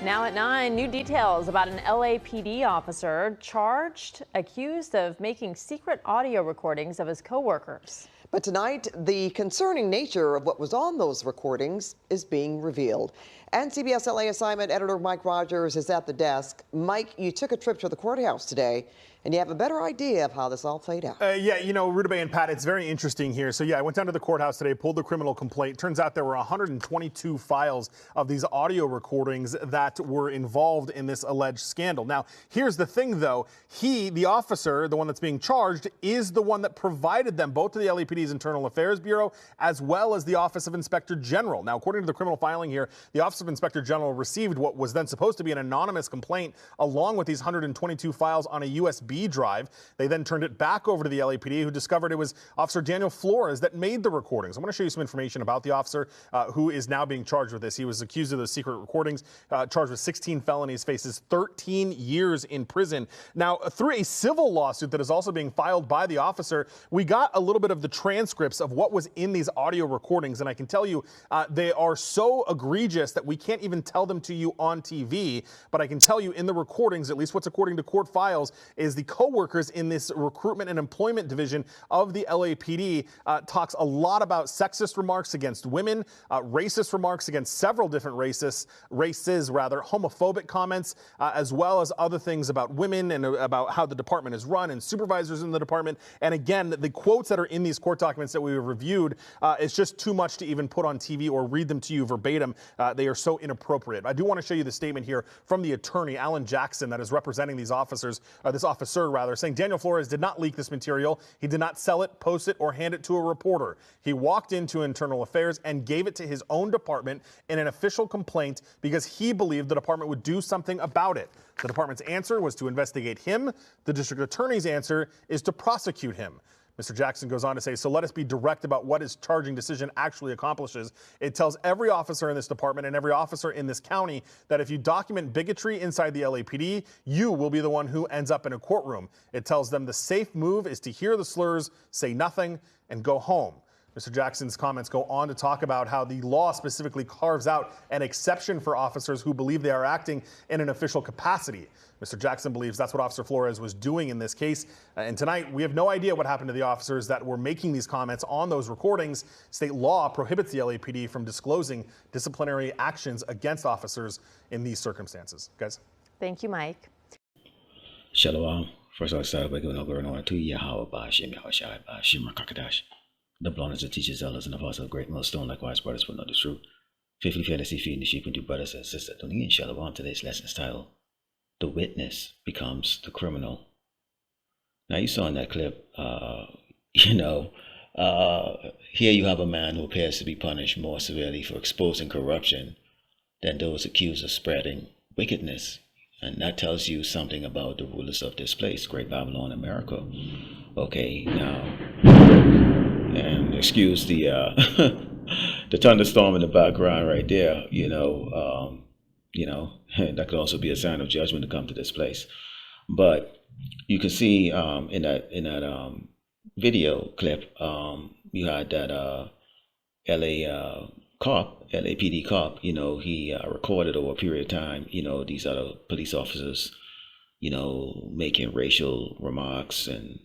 Now at 9, new details about an LAPD officer charged, accused of making secret audio recordings of his coworkers. But tonight, the concerning nature of what was on those recordings is being revealed. And CBS LA assignment editor Mike Rogers is at the desk. Mike, you took a trip to the courthouse today, and you have a better idea of how this all played out. Yeah, you know, Rudabeh and Pat, it's very interesting here. So yeah, I went down to the courthouse today, pulled the criminal complaint. Turns out there were 122 files of these audio recordings that were involved in this alleged scandal. Now, here's the thing though. The officer, the one that's being charged, is the one that provided them both to the LAPD's Internal Affairs Bureau as well as the Office of Inspector General. Now, according to the criminal filing here, the Office of Inspector General received what was then supposed to be an anonymous complaint along with these 122 files on a USB drive. They then turned it back over to the LAPD, who discovered it was Officer Daniel Flores that made the recordings. I want to show you some information about the officer who is now being charged with this. He was accused of those secret recordings, charged with 16 felonies, faces 13 years in prison. Now, through a civil lawsuit that is also being filed by the officer, we got a little bit of the transcripts of what was in these audio recordings, and I can tell you they are so egregious that we can't even tell them to you on TV, but I can tell you in the recordings, at least what's according to court files, is the co-workers in this recruitment and employment division of the LAPD talks a lot about sexist remarks against women, racist remarks against several different races, homophobic comments, as well as other things about women and about how the department is run and supervisors in the department. And again, the quotes that are in these court documents that we reviewed, it's just too much to even put on TV or read them to you verbatim. They are so inappropriate. I do want to show you the statement here from the attorney, Alan Jackson, that is representing these officers, this officer saying Daniel Flores did not leak this material. He did not sell it, post it, or hand it to a reporter. He walked into Internal Affairs and gave it to his own department in an official complaint because he believed the department would do something about it. The department's answer was to investigate him. The district attorney's answer is to prosecute him. Mr. Jackson goes on to say, so let us be direct about what his charging decision actually accomplishes. It tells every officer in this department and every officer in this county that if you document bigotry inside the LAPD, you will be the one who ends up in a courtroom. It tells them the safe move is to hear the slurs, say nothing, and go home. Mr. Jackson's comments go on to talk about how the law specifically carves out an exception for officers who believe they are acting in an official capacity. Mr. Jackson believes that's what Officer Flores was doing in this case. And tonight, we have no idea what happened to the officers that were making these comments on those recordings. State law prohibits the LAPD from disclosing disciplinary actions against officers in these circumstances. Guys? Thank you, Mike. Shalom. First, I'll start by giving all glory and honor to Yahweh, Ba'ashem, Yahushai, Ba'ashem, Rakakadash. The blondness of teachers, elders, and apostles of great millstone, likewise brothers will know the truth. Faithfully, fearlessly feeding the sheep and do brothers and sisters. Tuning in, Shalom. Today's lesson is titled, The Witness Becomes the Criminal. Now, you saw in that clip, here you have a man who appears to be punished more severely for exposing corruption than those accused of spreading wickedness. And that tells you something about the rulers of this place, Great Babylon, America. Okay, now, and excuse the the thunderstorm in the background right there. That could also be a sign of judgment to come to this place. But you can see in that video clip, you had that LAPD cop. He recorded over a period of time. These other police officers, making racial remarks and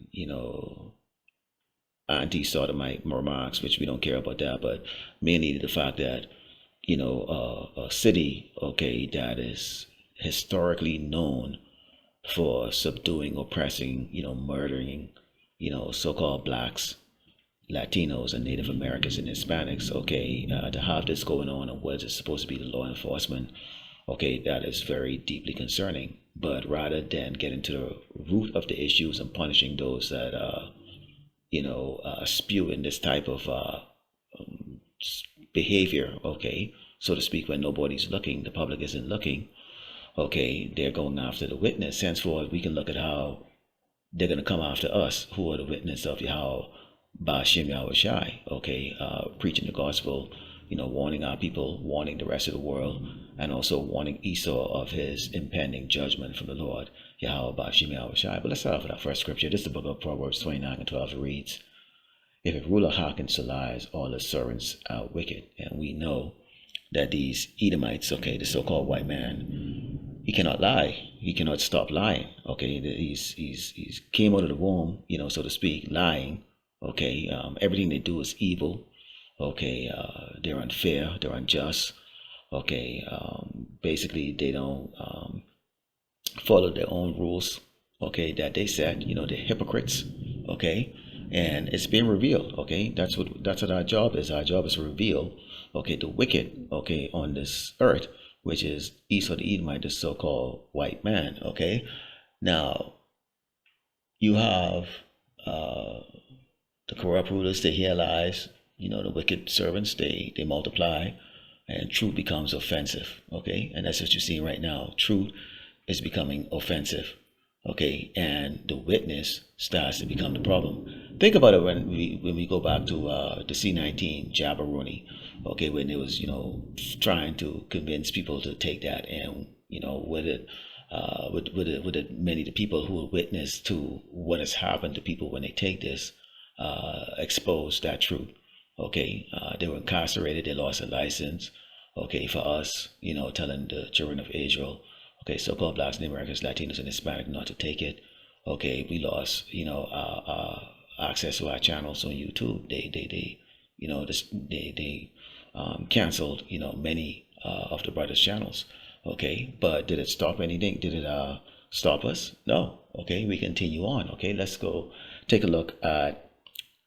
anti-sodomite remarks, which we don't care about that, but mainly the fact that a city, that is historically known for subduing, oppressing, murdering, so-called blacks, Latinos, and Native Americans and Hispanics, to have this going on and what is supposed to be the law enforcement, that is very deeply concerning. But rather than getting to the root of the issues and punishing those that spewing this type of behavior, so to speak, when nobody's looking, the public isn't looking, they're going after the witness. Henceforth, we can look at how they're going to come after us, who are the witness of Yahweh, Ba'ashem Yahushai, preaching the gospel, warning our people, warning the rest of the world, and also warning Esau of his impending judgment from the Lord, Yahweh, Ba'ashem Yahushai. But let's start off with our first scripture. This is the book of Proverbs 29 and 12. It reads, if a ruler hearkens to lies, all his servants are wicked. And we know that these Edomites, okay, the so-called white man, he cannot lie. He cannot stop lying. Okay, he's came out of the womb, so to speak, lying. Okay, everything they do is evil. Okay, they're unfair. They're unjust. Okay, basically they don't follow their own rules. Okay, that they set. They're hypocrites. Okay, and it's being revealed. Okay, that's what our job is. Our job is to reveal, okay, the wicked, okay, on this earth, which is Esau the Edomite, the so-called white man. Okay, now you have the corrupt rulers. They hear lies. The wicked servants. They multiply, and truth becomes offensive. Okay, and that's what you're seeing right now. Truth is becoming offensive. Okay, and the witness starts to become the problem. Think about it when we go back to the C-19 Jabberwocky, okay, when it was trying to convince people to take that, and with it many of the people who witness to what has happened to people when they take this expose that truth. Okay, they were incarcerated, they lost a license. Okay, for us, telling the children of Israel, okay, so-called blacks, Native Americans, Latinos, and Hispanic not to take it. Okay, we lost, access to our channels on YouTube. They canceled, many of the brothers' channels. Okay, but did it stop anything? Did it stop us? No. Okay, we continue on. Okay, let's go take a look at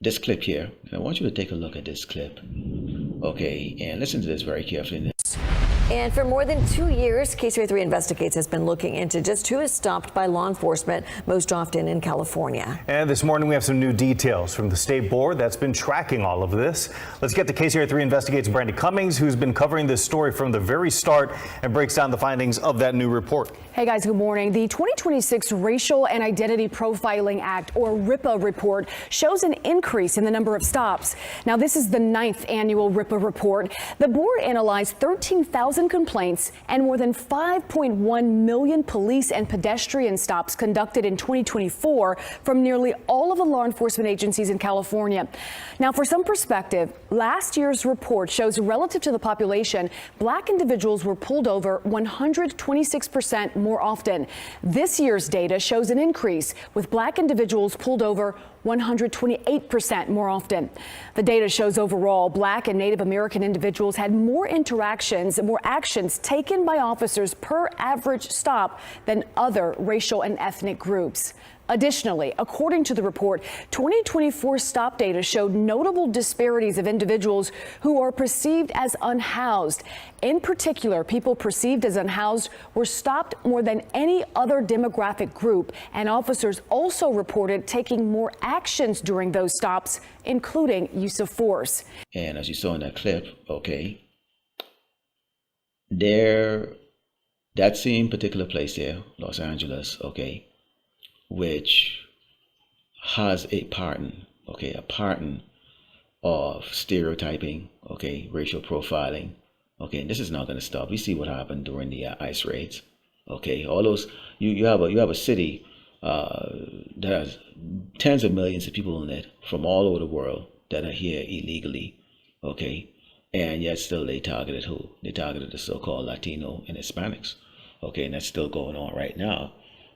this clip here. And I want you to take a look at this clip. Okay, and listen to this very carefully. And for more than 2 years, KCRA3 Investigates has been looking into just who is stopped by law enforcement, most often in California. And this morning we have some new details from the state board that's been tracking all of this. Let's get to KCRA3 Investigates' Brandy Cummings, who's been covering this story from the very start and breaks down the findings of that new report. Hey guys, good morning. The 2026 Racial and Identity Profiling Act, or RIPA report, shows an increase in the number of stops. Now, this is the 9th annual RIPA report. The board analyzed 13,000 complaints and more than 5.1 million police and pedestrian stops conducted in 2024 from nearly all of the law enforcement agencies in California. Now, for some perspective, last year's report shows relative to the population, black individuals were pulled over 126% more often. This year's data shows an increase, with black individuals pulled over 128% more often. The data shows overall black and Native American individuals had more interactions and more actions taken by officers per average stop than other racial and ethnic groups. Additionally, according to the report, 2024 stop data showed notable disparities of individuals who are perceived as unhoused. In particular, people perceived as unhoused were stopped more than any other demographic group, and officers also reported taking more actions during those stops, including use of force. And as you saw in that clip, okay, that same particular place there, Los Angeles, okay, which has a pattern of stereotyping, okay, racial profiling, okay, and this is not going to stop. We see what happened during the ICE raids, okay, all those, you have a city that has tens of millions of people in it from all over the world that are here illegally, okay, and yet still they targeted who? They targeted the so-called Latino and Hispanics, okay, and that's still going on right now,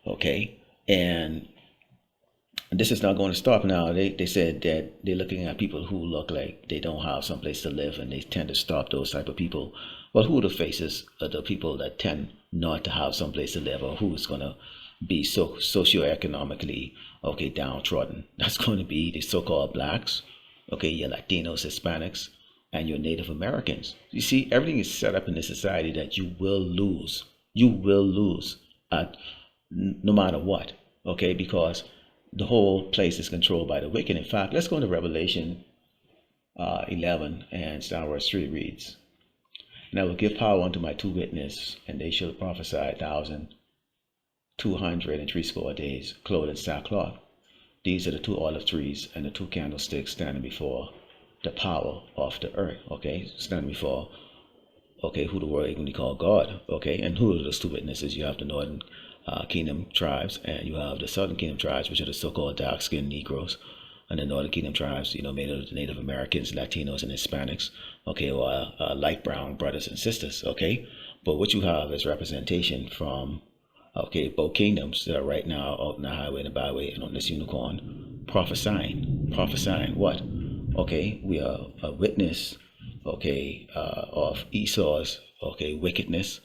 okay. And this is not going to stop now. They said that they're looking at people who look like they don't have someplace to live, and they tend to stop those type of people. Well, who are the faces of the people that tend not to have someplace to live, or who's going to be socioeconomically, okay, downtrodden? That's going to be the so-called blacks, okay, your Latinos, Hispanics, and your Native Americans. You see, everything is set up in this society that you will lose. You will lose at no matter what. Okay, because the whole place is controlled by the wicked. In fact, let's go into Revelation 11 and start verse 3 reads, "And I will give power unto my two witnesses, and they shall prophesy 1,260 days, clothed in sackcloth. These are the two olive trees and the two candlesticks standing before the power of the earth." Okay, standing before, okay, who the world even call God. Okay, and who are those two witnesses? You have the northern kingdom tribes, and you have the southern kingdom tribes, which are the so-called dark-skinned Negroes, and the Northern Kingdom tribes, made of the Native Americans, Latinos, and Hispanics, okay, or light brown brothers and sisters, okay? But what you have is representation from, okay, both kingdoms that are right now out in the highway and the byway and on this unicorn, prophesying what? Okay, we are a witness, okay, of Esau's, okay, wickedness,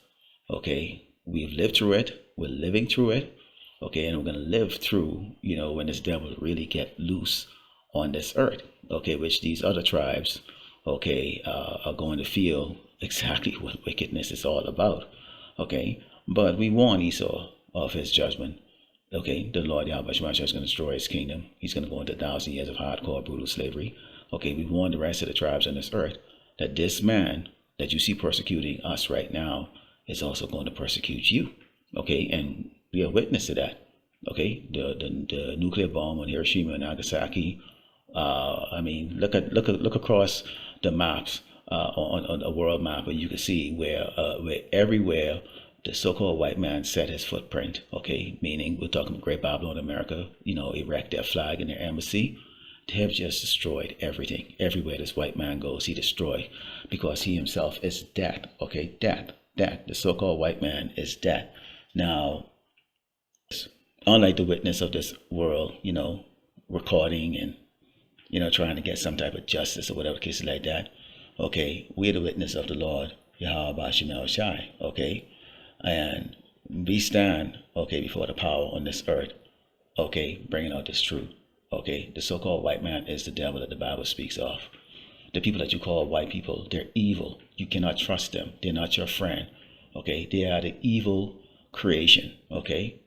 okay? We've lived through it, we're living through it, okay, and we're going to live through, when this devil really get loose on this earth, okay, which these other tribes, okay, are going to feel exactly what wickedness is all about, okay? But we warn Esau of his judgment, okay? The Lord Yahweh is going to destroy his kingdom. He's going to go into 1,000 years of hardcore, brutal slavery, okay? We warn the rest of the tribes on this earth that this man that you see persecuting us right now is also going to persecute you, okay? And we are witness to that, okay? The nuclear bomb on Hiroshima and Nagasaki. I mean, look across the maps on a world map, and you can see where everywhere the so-called white man set his footprint, okay? Meaning, we're talking Great Babylon, America, erect their flag in their embassy. They have just destroyed everything. Everywhere this white man goes, he destroys, because he himself is death, okay? Death. The so-called white man is death. Now, unlike the witness of this world, recording and, trying to get some type of justice or whatever case like that, okay, we're the witness of the Lord, Yahweh Bashim El Shai, okay? And we stand, okay, before the power on this earth, okay, bringing out this truth, okay? The so-called white man is the devil that the Bible speaks of. The people that you call white people, they're evil. You cannot trust them. They're not your friend, okay? They are the evil creation, okay?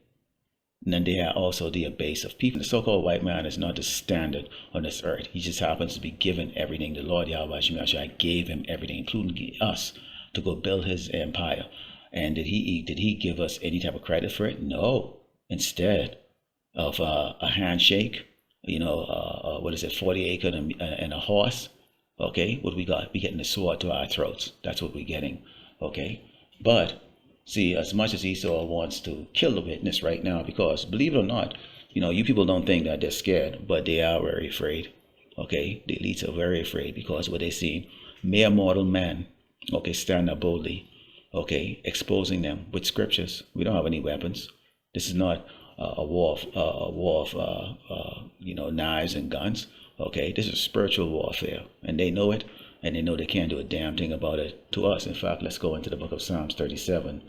And then they are also the base of people. The so-called white man is not the standard on this earth. He just happens to be given everything. The Lord Yahweh Shai gave him everything, including us, to go build his empire. And did he give us any type of credit for it? No. Instead of a handshake, 40 acre and a horse, okay, what we got? We getting a sword to our throats. That's what we're getting, okay? But see, as much as Esau wants to kill the witness right now, because believe it or not, you people don't think that they're scared, but they are very afraid, okay? The elites are very afraid because what they see, mere mortal men, okay, stand up boldly, okay, exposing them with scriptures. We don't have any weapons. This is not a war of knives and guns, okay? This is spiritual warfare, and they know it, and they know they can't do a damn thing about it to us. In fact, let's go into the book of Psalms 37,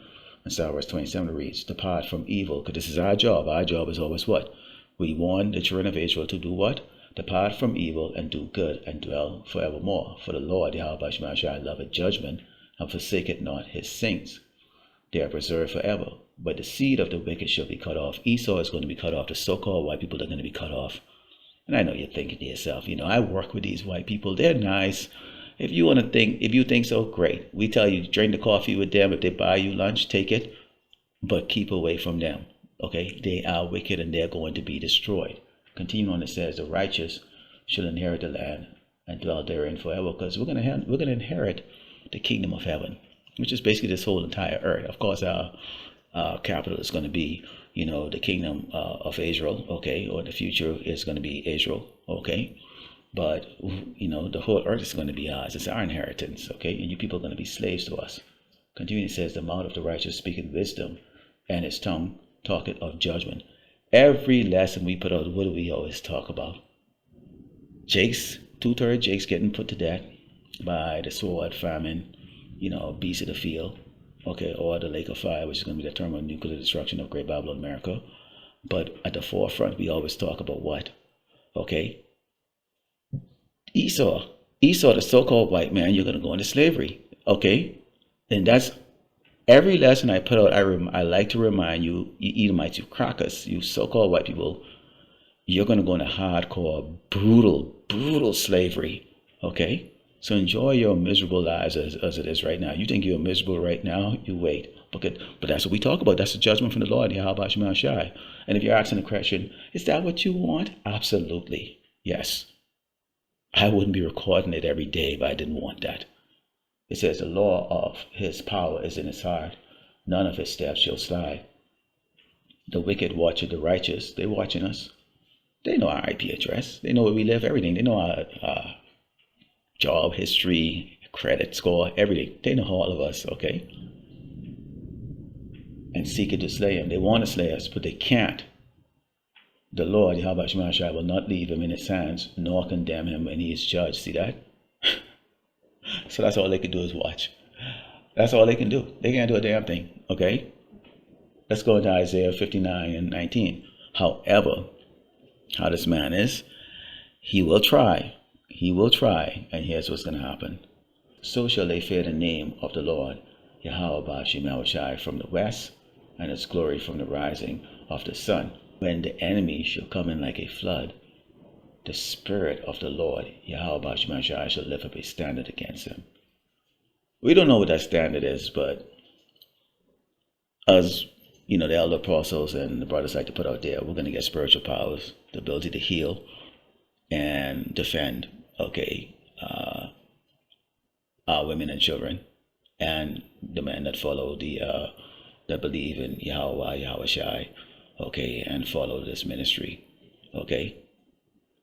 and start verse 27 reads, "Depart from evil," because this is our job. Our job is always what? We warn the children of Israel to do what? Depart from evil and do good and dwell forevermore. For the Lord, Yahweh Shai, loveth judgment, and forsaketh not his saints. They are preserved forever. But the seed of the wicked shall be cut off. Esau is going to be cut off. The so-called white people are going to be cut off. And I know you're thinking to yourself, I work with these white people. They're nice. If you think so, great. We tell you, drink the coffee with them. If they buy you lunch, take it. But keep away from them. Okay? They are wicked and they're going to be destroyed. Continuing on, it says, the righteous shall inherit the land and dwell therein forever. Because we're going to inherit the kingdom of heaven, which is basically this whole entire earth. Of course, our capital is going to be, the kingdom of Israel, okay? Or the future is going to be Israel, okay? But, the whole earth is going to be ours. It's our inheritance, okay? And you people are going to be slaves to us. Continuing, it says, the mouth of the righteous speaketh wisdom, and his tongue talketh of judgment. Every lesson we put out, what do we always talk about? Two-thirds Jake's getting put to death by the sword, famine, beast of the field, okay, or the lake of fire, which is going to be the term of nuclear destruction of Great Babylon, America. But at the forefront, we always talk about what? Okay, Esau, the so-called white man, you're going to go into slavery, okay? And that's every lesson I put out. I like to remind you, you Edomites, you crackers, you so-called white people, you're going to go into hardcore, brutal slavery, okay? So enjoy your miserable lives as it is right now. You think you're miserable right now? You wait. But that's what we talk about. That's the judgment from the Lord, Yahweh Shai. And if you're asking the question, is that what you want? Absolutely, yes. I wouldn't be recording it every day if I didn't want that. It says the law of his power is in his heart. None of his steps shall slide. The wicked watcheth the righteous. They're watching us. They know our IP address. They know where we live, everything. They know our job history, credit score, everything. They know all of us, okay? And seeking to slay him. They want to slay us, but they can't. The Lord, Yahweh Shemashai, will not leave him in his hands, nor condemn him when he is judged. See that? So that's all they can do is watch. That's all they can do. They can't do a damn thing, okay? Let's go into Isaiah 59 and 19. However, how this man is, he will try. He will try, and here's what's going to happen. So shall they fear the name of the Lord, Yahweh Shemashai, from the west, and its glory from the rising of the sun. When the enemy shall come in like a flood, the Spirit of the Lord, Yahweh Shemashai, shall lift up a standard against him. We don't know what that standard is, but as you know, the elder apostles and the brothers like to put out there, we're going to get spiritual powers, the ability to heal and defend, okay, our women and children, and the men that follow that believe in Yahweh Shai, okay, and follow this ministry, okay.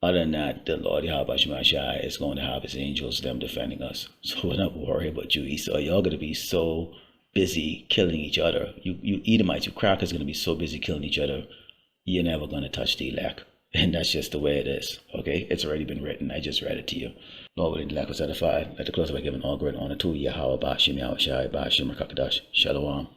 Other than that, the Lord Yahweh Shai is going to have his angels, them defending us. So we're not worried about you, Esau. Y'all going to be so busy killing each other. You Edomites, you crackers, going to be so busy killing each other, you're never going to touch the elect. And that's just the way it is, okay? It's already been written. I just read it to you. Lord, with the elect was edified. Let the close by giving all great honor to Yahweh Ba'Shem Yahushai Ba'Shem Rakakadash. Shalom.